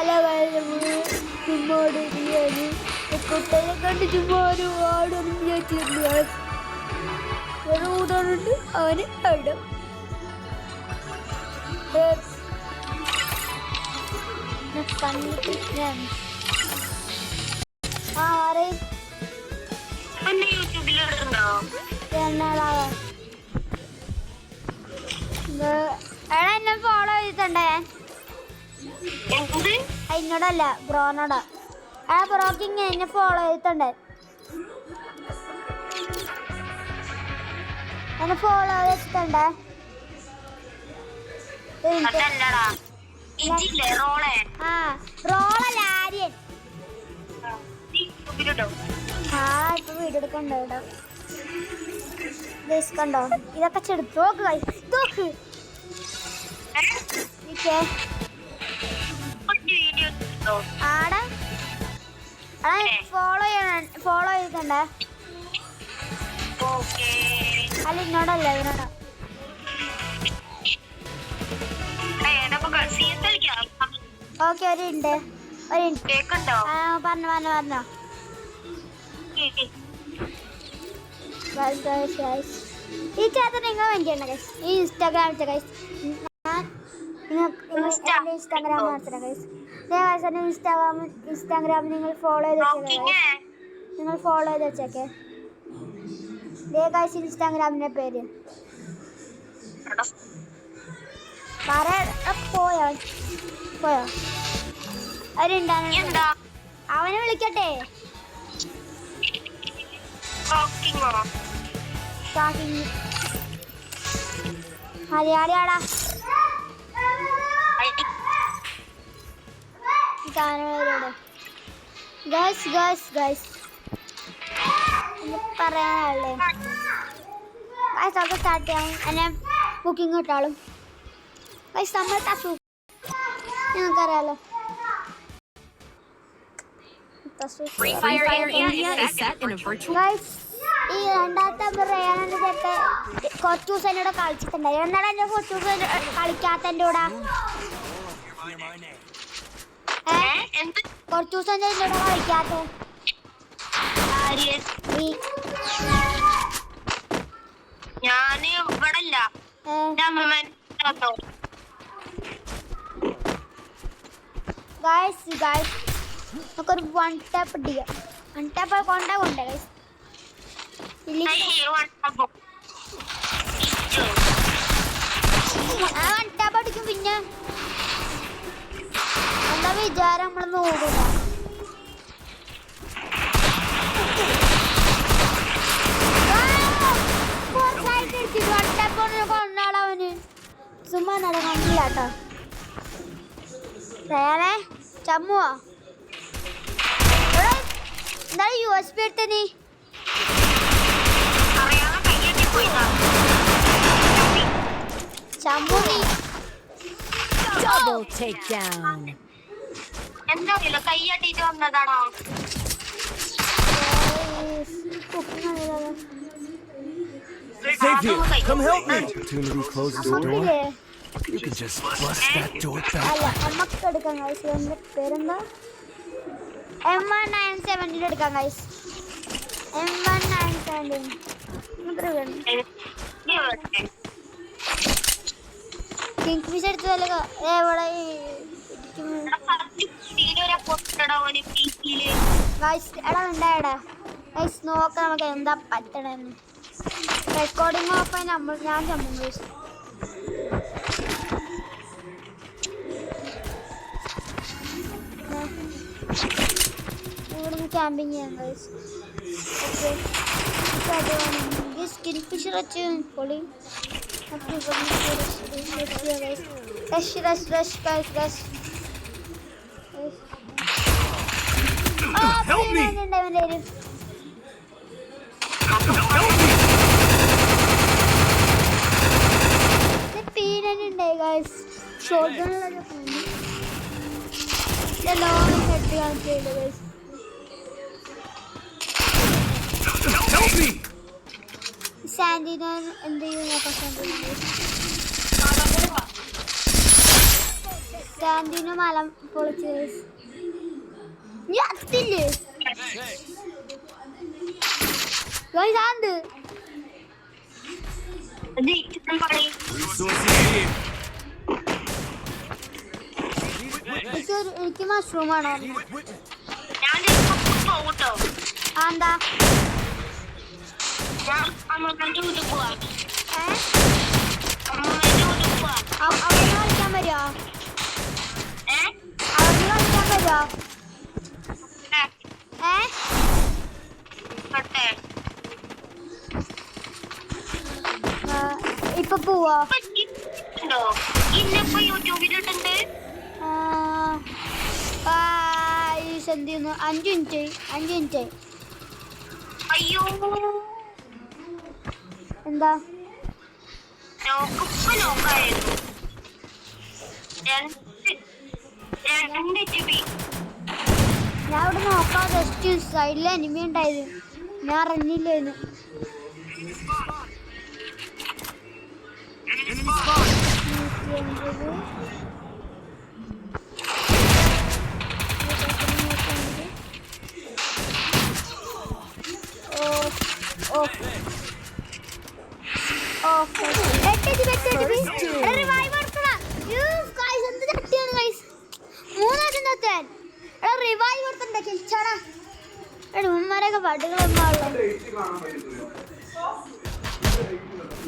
Hello ചുമ്മാട് കുട്ടനെ കണ്ട് ചുമ്മാ ഒരുപാടൊന്നും ചോദിച്ചിരുന്നു ഊടാറുണ്ട് അവന് അവിടെ എന്നെ ഫോളോ ചെയ്തിട്ടുണ്ടേ എന്നോടല്ല ബ്രോനോടാ ബ്രോക്കിങ് എന്നെ ഫോളോ ചെയ്തിട്ടുണ്ട് എന്നെ ഫോളോ ചെയ്തിട്ടുണ്ടേ റോളല്ല ആര്യൻ ഇപ്പൊ വീഡിയോ എടുക്കണ്ടോ കണ്ടോ ഇതൊക്കെ ചെടുത്തു നോക്ക് ആടെ ഫോളോ ചെയ്തിട്ടുണ്ടേ അല്ല ഇന്നോടല്ല ഇവനോടാ ഓക്കെ ഒരു പറഞ്ഞോ ഈ ചേട്ടൻ നിങ്ങൾ വേണ്ടിയാണ് ഗൈസ് ഈ ഇൻസ്റ്റാഗ്രാമിലത്തെ ഗൈസ് ഇൻസ്റ്റാഗ്രാം നടത്തണം ഗൈസ് ഇൻസ്റ്റാഗ്രാമിൽ നിങ്ങൾ ഫോളോ ചെയ്ത് വെച്ചേക്കെ ഗൈസ് ഇൻസ്റ്റാഗ്രാമിന്റെ പേര് പോയോ അവരുണ്ടാ അവനെ വിളിക്കട്ടെ മലയാളിയാടാ പറയാനല്ലേ ഒക്കെ സ്റ്റാർട്ട് ചെയ്യാൻ എന്നെ ബുക്കിംഗ് കിട്ടാളും ഞങ്ങൾക്കറിയാലോ ഈ രണ്ടാമത്തെ റയാനിന്റെ ചേട്ട കുറച്ചു ദിവസം എന്നോട് കളിച്ചിട്ടുണ്ടായി എന്നാലും എന്നെ കുറച്ചു ദിവസം കളിക്കാത്ത എൻ്റെ കൂടെ കുറച്ചു ദിവസം എന്നോട് കളിക്കാത്ത ഞാന് ഇവിടല്ല നമുക്കൊരു വൺ ടാപ്പ് അടിക്കാം വൺ ടാപ്പ് കൊണ്ടേ ഗൈസ് വൺ ടാപ്പ് അടിക്കും പിന്നെ എന്താ വിചാരം നമ്മളൊന്നും ഓടില്ല വൺ ടാപ്പ് കൊണ്ടാളവന് ചുമ്മാ നടന്നില്ല കേട്ടോ റയാനെ ചമ്മുവോ എന്താണ് USB എടുത്ത നീ ചമ്മു നീ എന്താ കൈയാട്ടിട്ട് വന്നതാണോ Xavier, come help me! Opportunity closes the door. You can just bust that door back. അല്ല നമുക്ക് എടുക്കാം ഗൈസ് എൻ്റെ പേരെന്താ M197 എടുക്കാം ഗൈസ് M197 കിങ്ഫിഷ് എടുത്തതല്ല എവിടെ ഗൈസ് എടാ ഉണ്ടായടാ ഗൈസ് നോക്കാം നമുക്ക് എന്താ പറ്റണമെന്ന് റെക്കോർഡിങ് ഓഫ് ഞാൻ ചമ്മും ഗൈസ് ഇവിടുന്ന് ക്യാമ്പിങ് ചെയ്യാം ഗൈസ് ഓക്കെ സ്കിൻ ഫിഷർ വെച്ച് പൊളി റഷ് ഗൈസ് പീനുണ്ടായി ഗൈസ് ഷോട്ട് ഗണ്ണിലൊക്കെ ലോങ് ഹെഡ് കാണിച്ചില്ല ഗൈസ് സാൻഡിനെ എന്ത് ചെയ്യും നോക്കാം സ്റ്റാൻഡിന് മല പൊളിച്ച് നീ അത്തില്ലേ ആണ്ട് Resources here. എനിക്ക് മഷ്റൂം ആണോ ഞാൻ പോകട്ടോ. എന്താ അമ്മൂമ്മേന്റെ വീട്ടിൽ പോവാ. ഏഹ് അമ്മൂമ്മേന്റെ വീട്ടിൽ പോവാ. അവിടെ കളിക്കാൻ വരുമോ അവിടെ കളിക്കാൻ വരുമോ തൊട്ടേ ഇപ്പൊ പോവോ ഉണ്ടോ? ഇന്നിപ്പോ യൂട്യൂബിലിട്ടുണ്ട്. എന്ത് ചെയ്യുന്നു 5 മിനിറ്റ് അയ്യോ എന്താ നോക്കിപ്പോ നോക്കായിരുന്നു. 2 GB. ഞാൻ ഇവിടെ നോക്കാം ജസ്റ്റ് സൈഡിൽ എനിമി ഉണ്ടായത് ഞാൻ അറിഞ്ഞില്ലായിരുന്നു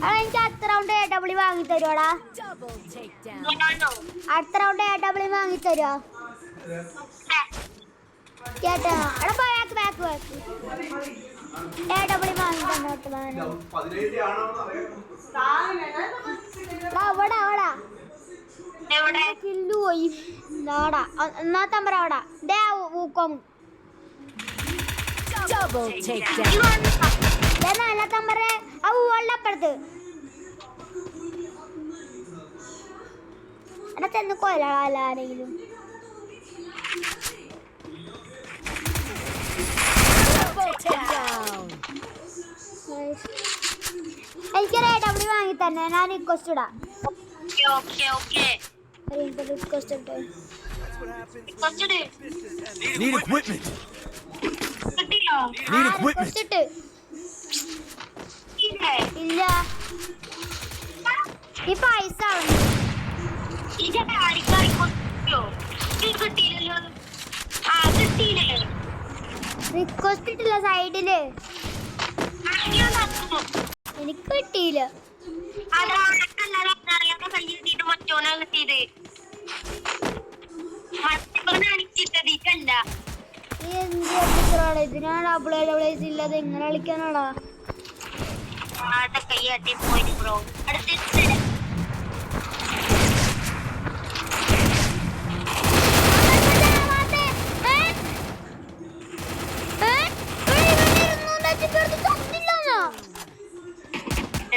എനിക്ക് അടുത്ത റൗണ്ട് AW വാങ്ങി തരുവാടാ അടുത്ത റൗണ്ട് AW വാങ്ങി തരുവോ കേട്ടോ എടാ ബാക്ക് AW വാങ്ങി തന്നോട്ട് അവിടെ കില്ല് പോയി നാടാ ഒന്നാമത്തെ നമ്പർ അവിടെ ഡേ ഊക്കോം നാലാമത്തെ നമ്പർ ആ ഊവള്ളപ്പുറത്ത് എന്നെ ചെന്ന് കൊല്ലാളല്ല ആരെങ്കിലും എനിക്കൊരു AW വാങ്ങി തന്നെ ഞാൻ റിക്വസ്റ്റ് ഇടാം റിക്വസ്റ്റ് ഇട്ട് Need equipment. റിക്വസ്റ്റ് ഇട്ട് ഇല്ല ഈ പൈസ റിക്വസ്റ്റ് ഇട്ടില്ല സൈഡില് എനിക്ക് കിട്ടിയില്ല മറ്റോനാ കിട്ടിയത്. മറ്റോനാണിക്കിട്ടതീക്കല്ല. നീ എന്ത് ഇതിനാണ് ഡബിൾ ഇല്ലാതെ എങ്ങനെ കളിക്കാനാടാ കൈയാട്ടി പോയി ബ്രോ. അടുത്ത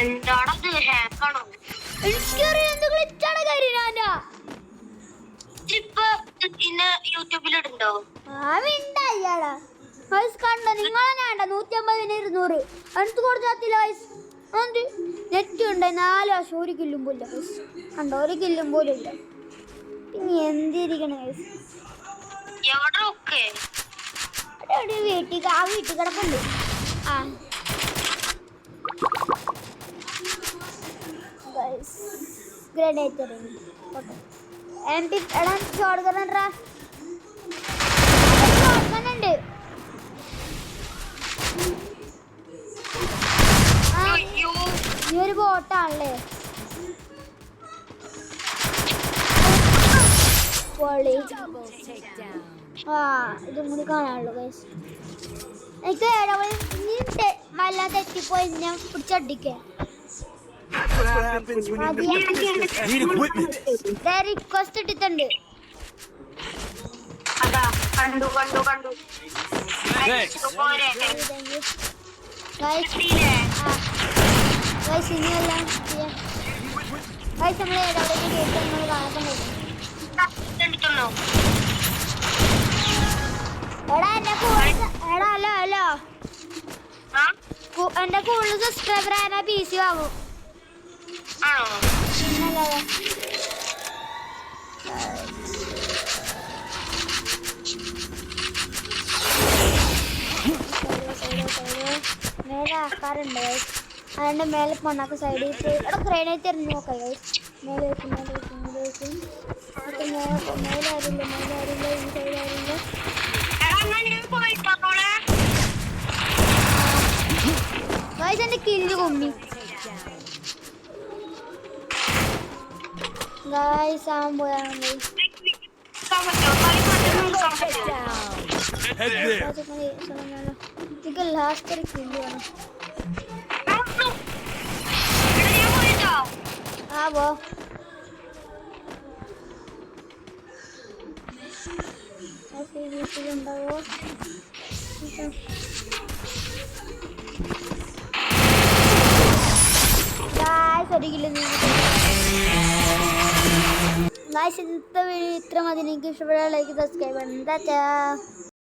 എന്താണത്? ഹാക്കാണോ? ഇപ്പൊ ഇന്ന് യൂട്യൂബിലിടുണ്ടോ? കണ്ടോ നിങ്ങളെ 150 200 അടുത്ത് കൊടുത്തില്ല വയസ്സ് നെറ്റ് ഉണ്ട് 4 വർഷം 1 കില്ലും പോലും കണ്ടോ 1 കില്ലും പോലും ഇല്ല പിന്നെ എന്തിരിക്കണ വയസ്സ് എവിടെ ഒക്കെ വീട്ടിൽ കിടപ്പുണ്ട് ആ ഗ്രനേറ്റ് എംപി എടാ ഷോട്ട് ഗണ്ണുണ്ട് ഈ ഒരു ബോട്ടാണല്ലേ ആ ഇതും കൂടി കാണാനുള്ളൂ ഗൈസ് എനിക്ക് വല്ലാതെ എത്തിപ്പോയി ഞാൻ പിടിച്ചടിക്കേ റിക്വസ്റ്റ് ഇട്ടിട്ടുണ്ട് അതാ കണ്ടു ഇനിയല്ല നമ്മൾ കാണാൻ എടാ ഹലോ എന്റെ കൂടുതൽ സബ്സ്ക്രൈബർ ആയ PC വാങ്ങും ആണോ? പിന്നല്ലാതെ ആൾക്കാരുണ്ട് guys. അതിൻ്റെ മേലെ പോണൊക്കെ സൈഡിൽ എടാ ഗ്രനേറ്റ് എറിഞ്ഞ് നോക്കാം guys. മേലേക്ക് മേലെ ആരില്ല ഈ സൈഡ് ആരില്ല. ഗൈസ് എൻ്റെ കില്ല് കൊമ്മി ഗൈസ് ആവാൻ പോയാണ് Head there. എനിക്ക് ലാസ്റ്റ് ഒരു കില്ല് വേണം. ആവോ ഉണ്ടാവോ ഒരു കിലോ ഇത്ര മതി. നിങ്ങൾക്ക് ഇഷ്ടപ്പെടാൻ ലൈക്ക് സബ്സ്ക്രൈബ് ചെയ്യണം.